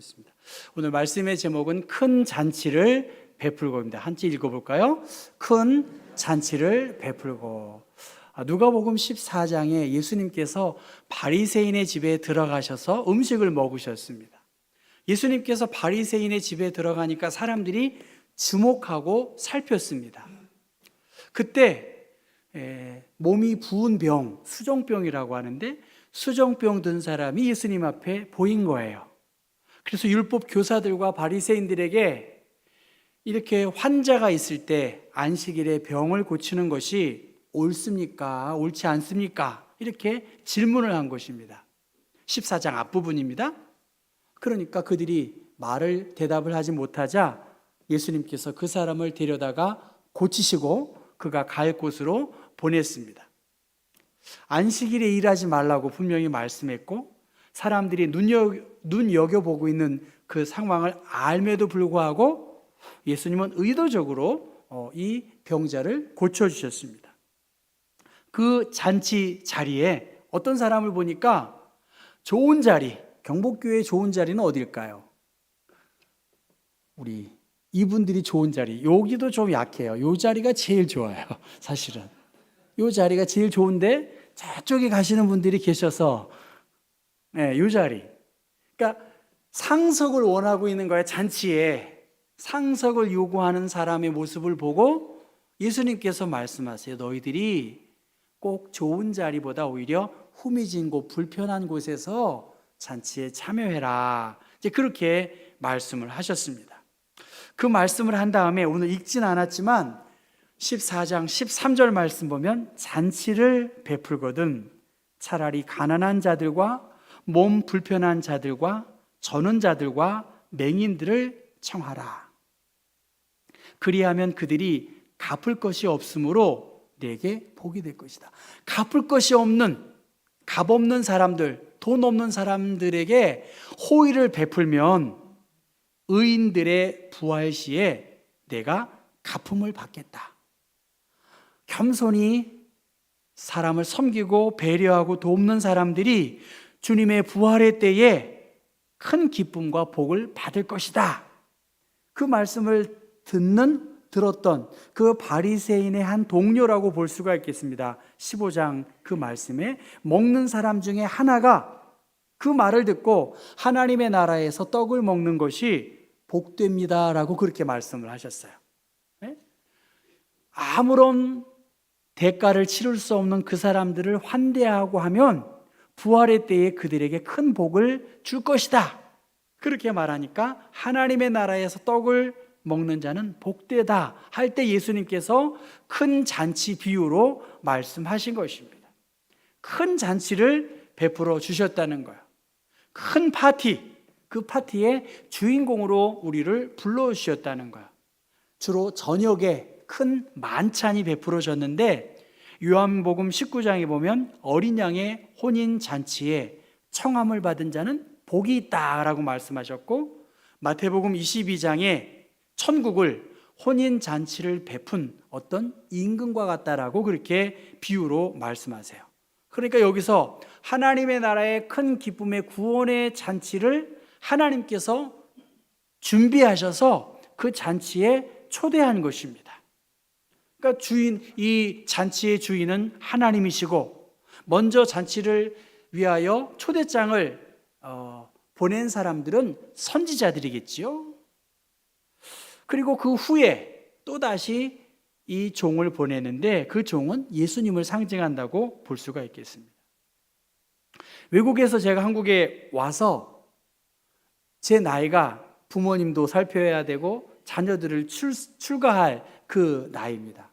하겠습니다. 오늘 말씀의 제목은 큰 잔치를 베풀고입니다. 한번 읽어볼까요? 큰 잔치를 베풀고. 누가복음 14장에 예수님께서 바리새인의 집에 들어가셔서 음식을 먹으셨습니다. 예수님께서 바리새인의 집에 들어가니까 사람들이 주목하고 살폈습니다. 그때 몸이 부은 병, 수정병이라고 하는데 수정병 든 사람이 예수님 앞에 보인 거예요. 그래서 율법 교사들과 바리새인들에게 이렇게 환자가 있을 때 안식일에 병을 고치는 것이 옳습니까? 옳지 않습니까? 이렇게 질문을 한 것입니다. 14장 앞부분입니다. 그러니까 그들이 대답을 하지 못하자 예수님께서 그 사람을 데려다가 고치시고 그가 갈 곳으로 보냈습니다. 안식일에 일하지 말라고 분명히 말씀했고 사람들이 눈여겨보고 있는 그 상황을 알매도 불구하고 예수님은 의도적으로 이 병자를 고쳐주셨습니다. 그 잔치 자리에 어떤 사람을 보니까 좋은 자리, 경복교회의 좋은 자리는 어딜까요? 우리 이분들이 좋은 자리, 여기도 좀 약해요. 이 자리가 제일 좋아요. 사실은 이 자리가 제일 좋은데 저쪽에 가시는 분들이 계셔서 이 자리, 그러니까 상석을 원하고 있는 거예요. 잔치에 상석을 요구하는 사람의 모습을 보고 예수님께서 말씀하세요. 너희들이 꼭 좋은 자리보다 오히려 후미진 곳, 불편한 곳에서 잔치에 참여해라. 이제 그렇게 말씀을 하셨습니다. 그 말씀을 한 다음에 오늘 읽진 않았지만 14장 13절 말씀 보면 잔치를 베풀거든 차라리 가난한 자들과 몸 불편한 자들과 저는 자들과 맹인들을 청하라. 그리하면 그들이 갚을 것이 없으므로 내게 복이 될 것이다. 갚을 것이 없는, 값 없는 사람들, 돈 없는 사람들에게 호의를 베풀면 의인들의 부활 시에 내가 갚음을 받겠다. 겸손히 사람을 섬기고 배려하고 돕는 사람들이 주님의 부활의 때에 큰 기쁨과 복을 받을 것이다. 그 말씀을 들었던 그 바리새인의 한 동료라고 볼 수가 있겠습니다. 15장 그 말씀에 먹는 사람 중에 하나가 그 말을 듣고 하나님의 나라에서 떡을 먹는 것이 복됩니다라고 그렇게 말씀을 하셨어요. 아무런 대가를 치를 수 없는 그 사람들을 환대하고 하면 부활의 때에 그들에게 큰 복을 줄 것이다. 그렇게 말하니까 하나님의 나라에서 떡을 먹는 자는 복되다 할 때 예수님께서 큰 잔치 비유로 말씀하신 것입니다. 큰 잔치를 베풀어 주셨다는 거예요. 큰 파티, 그 파티의 주인공으로 우리를 불러주셨다는 거예요. 주로 저녁에 큰 만찬이 베풀어졌는데 요한복음 19장에 보면 어린 양의 혼인 잔치에 청함을 받은 자는 복이 있다라고 말씀하셨고 마태복음 22장에 천국을 혼인 잔치를 베푼 어떤 임금과 같다라고 그렇게 비유로 말씀하세요. 그러니까 여기서 하나님의 나라의 큰 기쁨의 구원의 잔치를 하나님께서 준비하셔서 그 잔치에 초대한 것입니다. 그러니까 이 잔치의 주인은 하나님이시고 먼저 잔치를 위하여 초대장을 보낸 사람들은 선지자들이겠지요. 그리고 그 후에 또다시 이 종을 보내는데 그 종은 예수님을 상징한다고 볼 수가 있겠습니다. 외국에서 제가 한국에 와서 제 나이가 부모님도 살펴야 되고 자녀들을 출가할 그 나이입니다.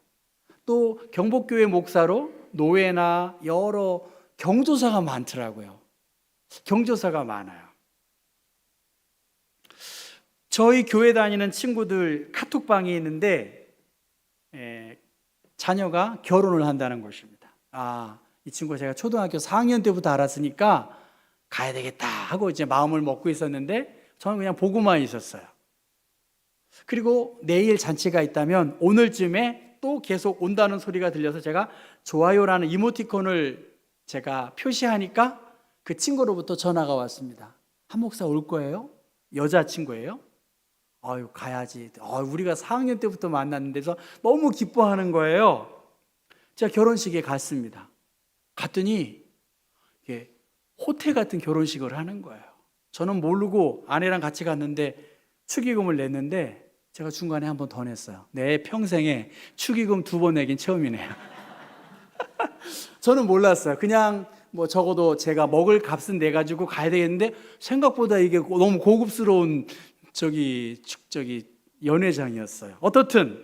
또 경복교회 목사로 노회나 여러 경조사가 많더라고요. 경조사가 많아요. 저희 교회 다니는 친구들 카톡방에 있는데 자녀가 결혼을 한다는 것입니다. 이 친구가 제가 초등학교 4학년 때부터 알았으니까 가야 되겠다 하고 이제 마음을 먹고 있었는데 저는 그냥 보고만 있었어요. 그리고 내일 잔치가 있다면 오늘쯤에 또 계속 온다는 소리가 들려서 제가 좋아요라는 이모티콘을 제가 표시하니까 그 친구로부터 전화가 왔습니다. 한 목사 올 거예요? 여자친구예요. 아유, 가야지. 우리가 4학년 때부터 만났는데서 너무 기뻐하는 거예요. 제가 결혼식에 갔습니다. 갔더니 이게 호텔 같은 결혼식을 하는 거예요. 저는 모르고 아내랑 같이 갔는데 축의금을 냈는데 제가 중간에 한 번 더 냈어요. 내 평생에 축의금 2번 내긴 처음이네요. 저는 몰랐어요. 그냥 뭐 적어도 제가 먹을 값은 내가지고 가야 되겠는데 생각보다 이게 너무 고급스러운 연회장이었어요. 어떻든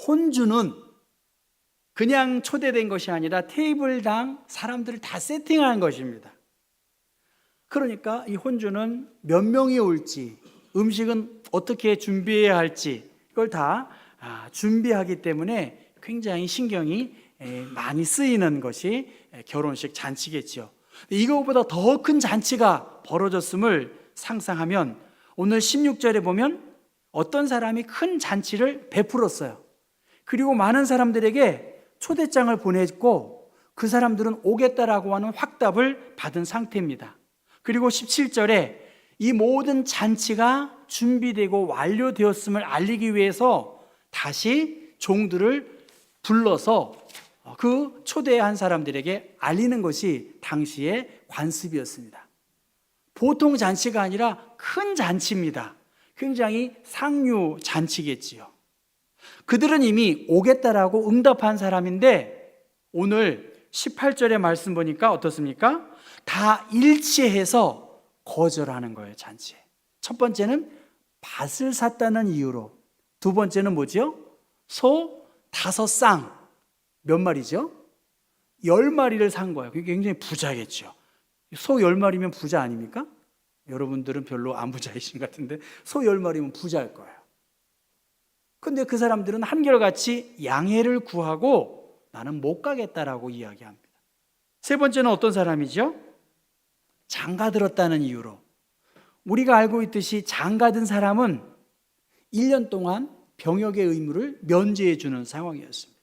혼주는 그냥 초대된 것이 아니라 테이블당 사람들을 다 세팅한 것입니다. 그러니까 이 혼주는 몇 명이 올지, 음식은 어떻게 준비해야 할지 이걸 다 준비하기 때문에 굉장히 신경이 많이 쓰이는 것이 결혼식 잔치겠죠. 이거보다 더 큰 잔치가 벌어졌음을 상상하면 오늘 16절에 보면 어떤 사람이 큰 잔치를 베풀었어요. 그리고 많은 사람들에게 초대장을 보냈고 그 사람들은 오겠다라고 하는 확답을 받은 상태입니다. 그리고 17절에 이 모든 잔치가 준비되고 완료되었음을 알리기 위해서 다시 종들을 불러서 그 초대한 사람들에게 알리는 것이 당시의 관습이었습니다. 보통 잔치가 아니라 큰 잔치입니다. 굉장히 상류 잔치겠지요. 그들은 이미 오겠다라고 응답한 사람인데 오늘 18절의 말씀 보니까 어떻습니까? 다 일치해서 거절하는 거예요, 잔치에. 첫 번째는 밭을 샀다는 이유로, 두 번째는 뭐죠? 소 5쌍. 몇 마리죠? 10마리를 산 거예요. 그게 굉장히 부자겠죠. 소 10마리면 부자 아닙니까? 여러분들은 별로 안 부자이신 것 같은데 소 10마리면 부자일 거예요. 근데 그 사람들은 한결같이 양해를 구하고 나는 못 가겠다라고 이야기합니다. 세 번째는 어떤 사람이죠? 장가들었다는 이유로. 우리가 알고 있듯이 장가든 사람은 1년 동안 병역의 의무를 면제해 주는 상황이었습니다.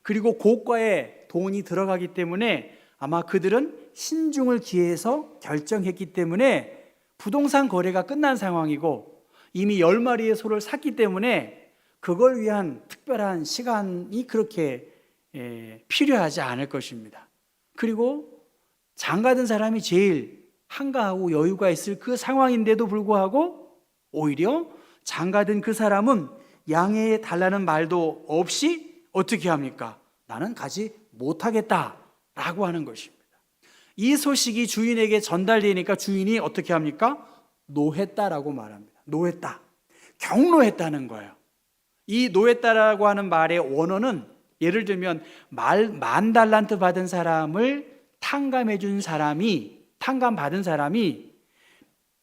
그리고 고가의 돈이 들어가기 때문에 아마 그들은 신중을 기해서 결정했기 때문에 부동산 거래가 끝난 상황이고 이미 10마리의 소를 샀기 때문에 그걸 위한 특별한 시간이 그렇게 필요하지 않을 것입니다. 그리고 장가든 사람이 제일 한가하고 여유가 있을 그 상황인데도 불구하고 오히려 장가든 그 사람은 양해해 달라는 말도 없이 어떻게 합니까? 나는 가지 못하겠다라고 하는 것입니다. 이 소식이 주인에게 전달되니까 주인이 어떻게 합니까? 노했다라고 말합니다. 노했다. 경로했다는 거예요. 이 노했다라고 하는 말의 원어는 예를 들면 10,000달란트 받은 사람을 탕감받은 사람이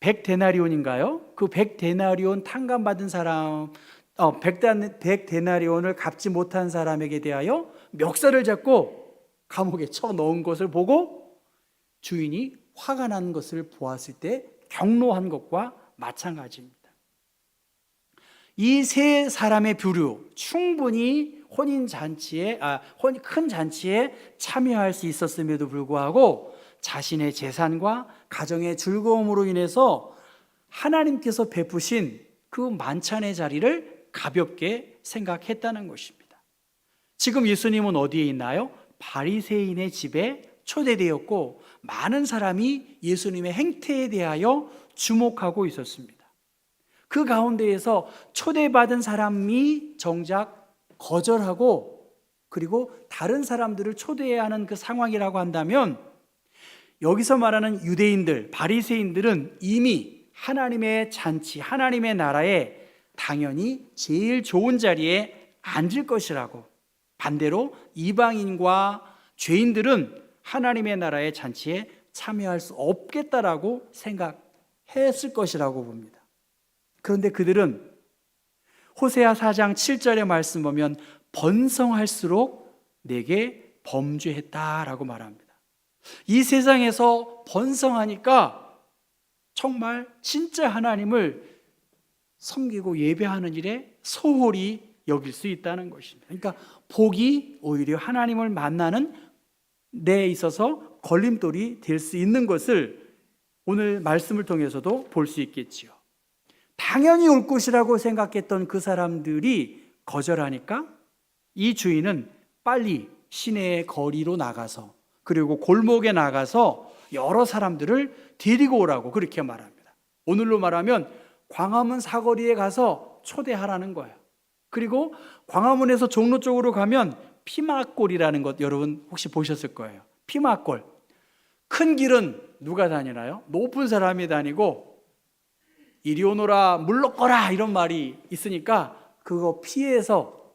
100데나리온인가요? 그 100데나리온 탕감받은 사람 100데나리온을 갚지 못한 사람에게 대하여 멱살을 잡고 감옥에 쳐넣은 것을 보고 주인이 화가 난 것을 보았을 때 경로한 것과 마찬가지입니다. 이 세 사람의 부류 충분히 큰 잔치에 참여할 수 있었음에도 불구하고 자신의 재산과 가정의 즐거움으로 인해서 하나님께서 베푸신 그 만찬의 자리를 가볍게 생각했다는 것입니다. 지금 예수님은 어디에 있나요? 바리새인의 집에 초대되었고 많은 사람이 예수님의 행태에 대하여 주목하고 있었습니다. 그 가운데에서 초대받은 사람이 정작 거절하고 그리고 다른 사람들을 초대해야 하는 그 상황이라고 한다면 여기서 말하는 유대인들, 바리새인들은 이미 하나님의 잔치, 하나님의 나라에 당연히 제일 좋은 자리에 앉을 것이라고, 반대로 이방인과 죄인들은 하나님의 나라의 잔치에 참여할 수 없겠다라고 생각했을 것이라고 봅니다. 그런데 그들은 호세아 4장 7절의 말씀 보면 번성할수록 내게 범죄했다라고 말합니다. 이 세상에서 번성하니까 정말 진짜 하나님을 섬기고 예배하는 일에 소홀히 여길 수 있다는 것입니다. 그러니까 복이 오히려 하나님을 만나는 데 있어서 걸림돌이 될 수 있는 것을 오늘 말씀을 통해서도 볼 수 있겠지요. 당연히 올 것이라고 생각했던 그 사람들이 거절하니까 이 주인은 빨리 시내의 거리로 나가서, 그리고 골목에 나가서 여러 사람들을 데리고 오라고 그렇게 말합니다. 오늘로 말하면 광화문 사거리에 가서 초대하라는 거예요. 그리고 광화문에서 종로 쪽으로 가면 피막골이라는 것 여러분 혹시 보셨을 거예요. 피막골. 큰 길은 누가 다니나요? 높은 사람이 다니고 이리 오너라 물러거라 이런 말이 있으니까 그거 피해서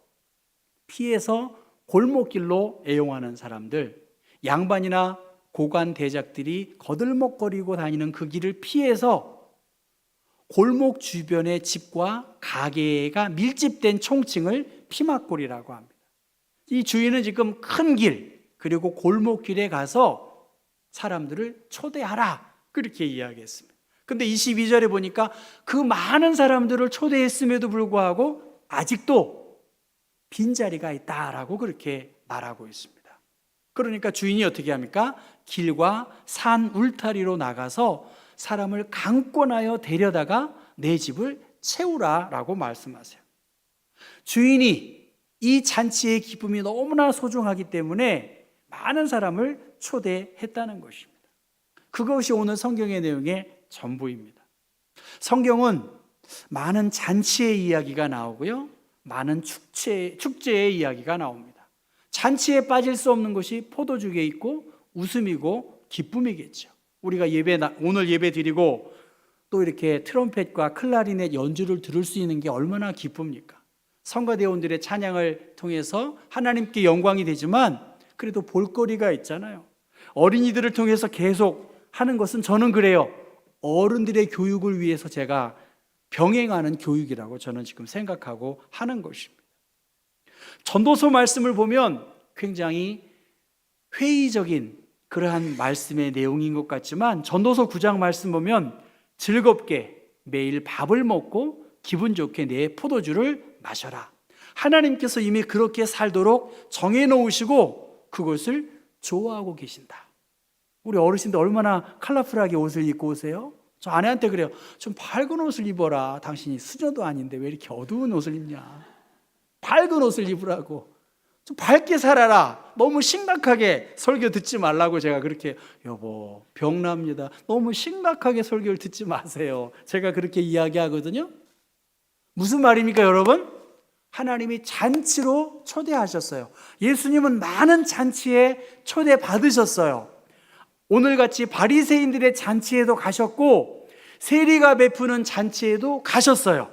골목길로 애용하는 사람들, 양반이나 고관 대작들이 거들먹거리고 다니는 그 길을 피해서 골목 주변의 집과 가게가 밀집된 총칭을 피막골이라고 합니다. 이 주인은 지금 큰 길, 그리고 골목길에 가서 사람들을 초대하라 그렇게 이야기했습니다. 근데 22절에 보니까 그 많은 사람들을 초대했음에도 불구하고 아직도 빈자리가 있다라고 그렇게 말하고 있습니다. 그러니까 주인이 어떻게 합니까? 길과 산 울타리로 나가서 사람을 강권하여 데려다가 내 집을 채우라라고 말씀하세요. 주인이 이 잔치의 기쁨이 너무나 소중하기 때문에 많은 사람을 초대했다는 것입니다. 그것이 오늘 성경의 내용의 전부입니다. 성경은 많은 잔치의 이야기가 나오고요, 많은 축제의 이야기가 나옵니다. 잔치에 빠질 수 없는 것이 포도주에 있고 웃음이고 기쁨이겠죠. 우리가 오늘 예배 드리고 또 이렇게 트럼펫과 클라리넷 연주를 들을 수 있는 게 얼마나 기쁩니까? 성가대원들의 찬양을 통해서 하나님께 영광이 되지만 그래도 볼거리가 있잖아요. 어린이들을 통해서 계속 하는 것은 저는 그래요. 어른들의 교육을 위해서 제가 병행하는 교육이라고 저는 지금 생각하고 하는 것입니다. 전도서 말씀을 보면 굉장히 회의적인 그러한 말씀의 내용인 것 같지만 전도서 9장 말씀 보면 즐겁게 매일 밥을 먹고 기분 좋게 내 포도주를 마셔라. 하나님께서 이미 그렇게 살도록 정해놓으시고 그것을 좋아하고 계신다. 우리 어르신들 얼마나 컬러풀하게 옷을 입고 오세요? 저 아내한테 그래요. 좀 밝은 옷을 입어라. 당신이 수녀도 아닌데 왜 이렇게 어두운 옷을 입냐. 밝은 옷을 입으라고. 좀 밝게 살아라. 너무 심각하게 설교 듣지 말라고 제가 그렇게, 여보 병납니다. 너무 심각하게 설교를 듣지 마세요. 제가 그렇게 이야기하거든요. 무슨 말입니까 여러분? 하나님이 잔치로 초대하셨어요. 예수님은 많은 잔치에 초대받으셨어요. 오늘같이 바리새인들의 잔치에도 가셨고 세리가 베푸는 잔치에도 가셨어요.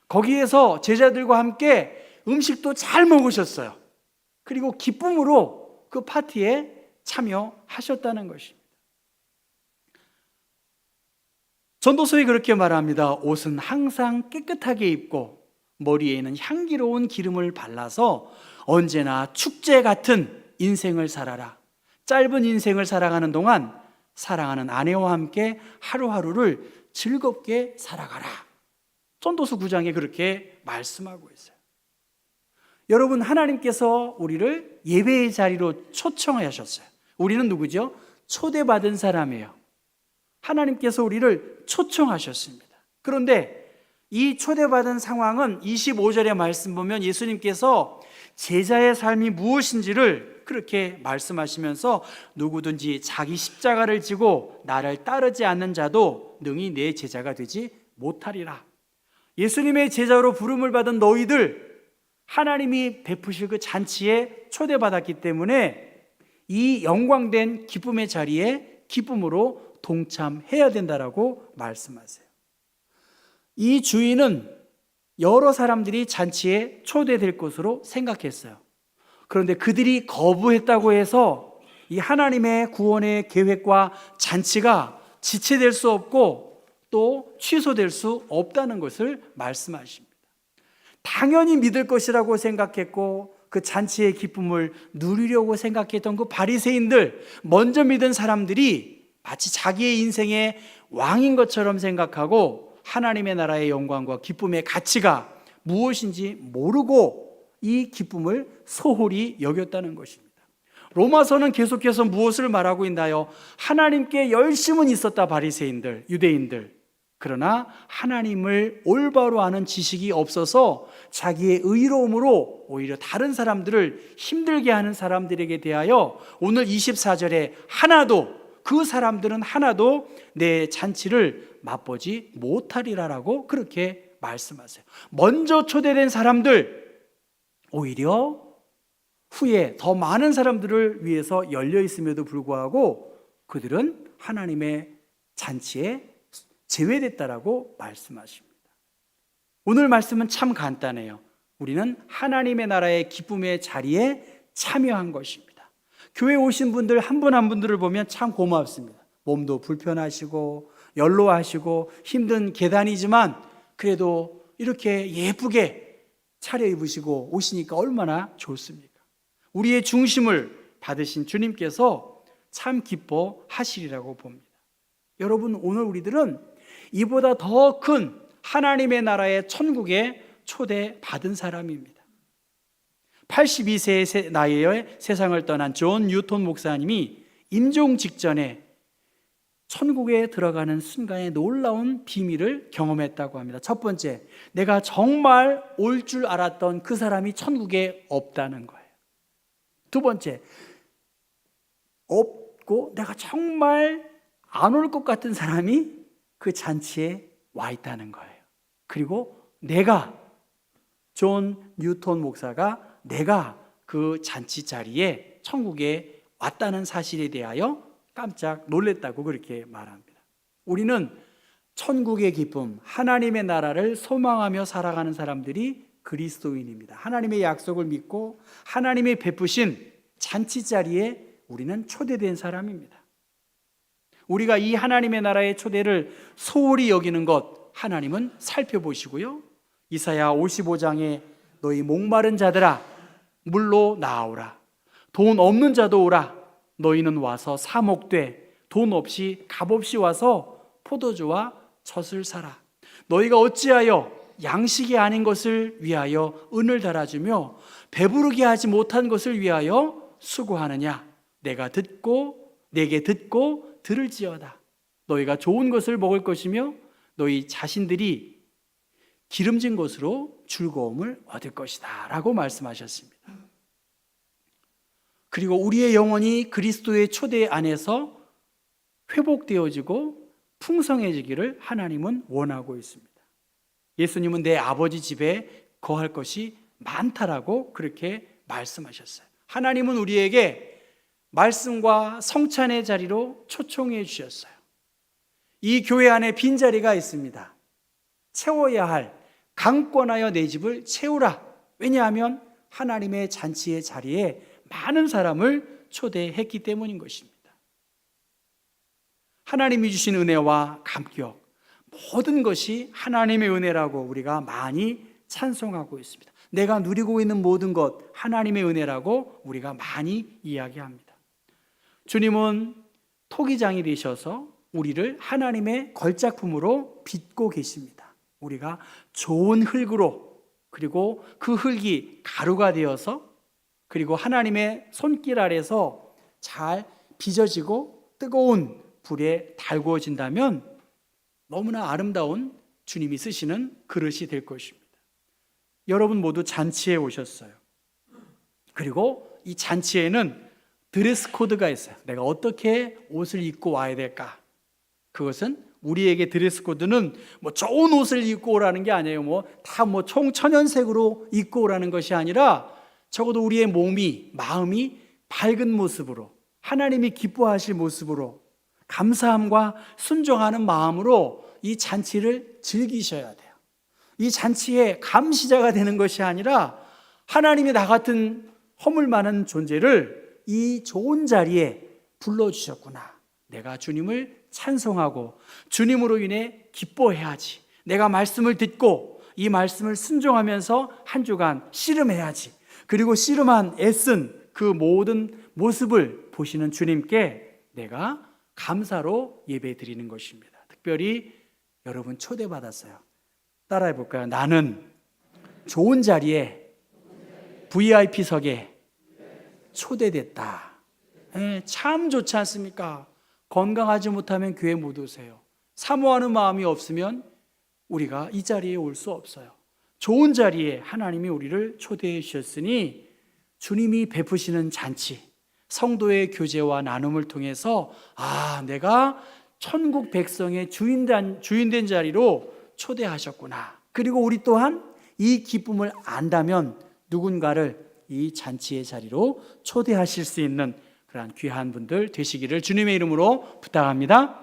거기에서 제자들과 함께 음식도 잘 먹으셨어요. 그리고 기쁨으로 그 파티에 참여하셨다는 것입니다. 전도서에 그렇게 말합니다. 옷은 항상 깨끗하게 입고 머리에는 향기로운 기름을 발라서 언제나 축제 같은 인생을 살아라. 짧은 인생을 살아가는 동안 사랑하는 아내와 함께 하루하루를 즐겁게 살아가라. 전도서 9장에 그렇게 말씀하고 있어요. 여러분, 하나님께서 우리를 예배의 자리로 초청하셨어요. 우리는 누구죠? 초대받은 사람이에요. 하나님께서 우리를 초청하셨습니다. 그런데 이 초대받은 상황은 25절의 말씀 보면 예수님께서 제자의 삶이 무엇인지를 그렇게 말씀하시면서 누구든지 자기 십자가를 지고 나를 따르지 않는 자도 능히 내 제자가 되지 못하리라. 예수님의 제자로 부름을 받은 너희들, 하나님이 베푸실 그 잔치에 초대받았기 때문에 이 영광된 기쁨의 자리에 기쁨으로 동참해야 된다라고 말씀하세요. 이 주인은 여러 사람들이 잔치에 초대될 것으로 생각했어요. 그런데 그들이 거부했다고 해서 이 하나님의 구원의 계획과 잔치가 지체될 수 없고 또 취소될 수 없다는 것을 말씀하십니다. 당연히 믿을 것이라고 생각했고 그 잔치의 기쁨을 누리려고 생각했던 그 바리새인들, 먼저 믿은 사람들이 마치 자기의 인생의 왕인 것처럼 생각하고 하나님의 나라의 영광과 기쁨의 가치가 무엇인지 모르고 이 기쁨을 소홀히 여겼다는 것입니다. 로마서는 계속해서 무엇을 말하고 있나요? 하나님께 열심은 있었다, 바리새인들, 유대인들. 그러나 하나님을 올바로 아는 지식이 없어서 자기의 의로움으로 오히려 다른 사람들을 힘들게 하는 사람들에게 대하여 오늘 24절에 그 사람들은 하나도 내 잔치를 맛보지 못하리라라고 그렇게 말씀하세요. 먼저 초대된 사람들, 오히려 후에 더 많은 사람들을 위해서 열려 있음에도 불구하고 그들은 하나님의 잔치에 제외됐다라고 말씀하십니다. 오늘 말씀은 참 간단해요. 우리는 하나님의 나라의 기쁨의 자리에 참여한 것입니다. 교회 오신 분들 한 분 한 분들을 보면 참 고맙습니다. 몸도 불편하시고 연로하시고 힘든 계단이지만 그래도 이렇게 예쁘게 차려입으시고 오시니까 얼마나 좋습니까? 우리의 중심을 받으신 주님께서 참 기뻐하시리라고 봅니다. 여러분, 오늘 우리들은 이보다 더 큰 하나님의 나라의 천국에 초대받은 사람입니다. 82세의 나이에 세상을 떠난 존 뉴턴 목사님이 임종 직전에 천국에 들어가는 순간에 놀라운 비밀을 경험했다고 합니다. 첫 번째, 내가 정말 올 줄 알았던 그 사람이 천국에 없다는 거예요. 두 번째, 없고 내가 정말 안 올 것 같은 사람이 그 잔치에 와 있다는 거예요. 그리고 존 뉴턴 목사가 내가 그 잔치 자리에 천국에 왔다는 사실에 대하여 깜짝 놀랐다고 그렇게 말합니다. 우리는 천국의 기쁨, 하나님의 나라를 소망하며 살아가는 사람들이 그리스도인입니다. 하나님의 약속을 믿고 하나님의 베푸신 잔치 자리에 우리는 초대된 사람입니다. 우리가 이 하나님의 나라의 초대를 소홀히 여기는 것 하나님은 살펴보시고요, 이사야 55장에 너희 목마른 자들아 물로 나아오라, 돈 없는 자도 오라, 너희는 와서 사 먹되 돈 없이 값없이 와서 포도주와 젖을 사라. 너희가 어찌하여 양식이 아닌 것을 위하여 은을 달아주며 배부르게 하지 못한 것을 위하여 수고하느냐. 내게 듣고 들을지어다. 너희가 좋은 것을 먹을 것이며 너희 자신들이 기름진 것으로 즐거움을 얻을 것이다 라고 말씀하셨습니다. 그리고 우리의 영혼이 그리스도의 초대 안에서 회복되어지고 풍성해지기를 하나님은 원하고 있습니다. 예수님은 내 아버지 집에 거할 것이 많다라고 그렇게 말씀하셨어요. 하나님은 우리에게 말씀과 성찬의 자리로 초청해 주셨어요. 이 교회 안에 빈자리가 있습니다. 채워야 할, 강권하여 내 집을 채우라. 왜냐하면 하나님의 잔치의 자리에 많은 사람을 초대했기 때문인 것입니다. 하나님이 주신 은혜와 감격, 모든 것이 하나님의 은혜라고 우리가 많이 찬송하고 있습니다. 내가 누리고 있는 모든 것 하나님의 은혜라고 우리가 많이 이야기합니다. 주님은 토기장이 되셔서 우리를 하나님의 걸작품으로 빚고 계십니다. 우리가 좋은 흙으로, 그리고 그 흙이 가루가 되어서, 그리고 하나님의 손길 아래서 잘 빚어지고 뜨거운 불에 달구어진다면 너무나 아름다운 주님이 쓰시는 그릇이 될 것입니다. 여러분 모두 잔치에 오셨어요. 그리고 이 잔치에는 드레스 코드가 있어요. 내가 어떻게 옷을 입고 와야 될까? 그것은 우리에게 드레스 코드는 좋은 옷을 입고 오라는 게 아니에요. 다 총천연색으로 입고 오라는 것이 아니라 적어도 우리의 몸이, 마음이 밝은 모습으로, 하나님이 기뻐하실 모습으로, 감사함과 순종하는 마음으로 이 잔치를 즐기셔야 돼요. 이 잔치의 감시자가 되는 것이 아니라 하나님이 나 같은 허물 많은 존재를 이 좋은 자리에 불러주셨구나. 내가 주님을 찬송하고 주님으로 인해 기뻐해야지. 내가 말씀을 듣고 이 말씀을 순종하면서 한 주간 씨름해야지. 그리고 씨름한 애쓴 그 모든 모습을 보시는 주님께 내가 감사로 예배 드리는 것입니다. 특별히 여러분 초대받았어요. 따라해 볼까요? 나는 좋은 자리에 VIP석에 초대됐다. 참 좋지 않습니까? 건강하지 못하면 교회 못 오세요. 사모하는 마음이 없으면 우리가 이 자리에 올 수 없어요. 좋은 자리에 하나님이 우리를 초대해 주셨으니 주님이 베푸시는 잔치, 성도의 교제와 나눔을 통해서 내가 천국 백성의 주인된 자리로 초대하셨구나. 그리고 우리 또한 이 기쁨을 안다면 누군가를 이 잔치의 자리로 초대하실 수 있는 그러한 귀한 분들 되시기를 주님의 이름으로 부탁합니다.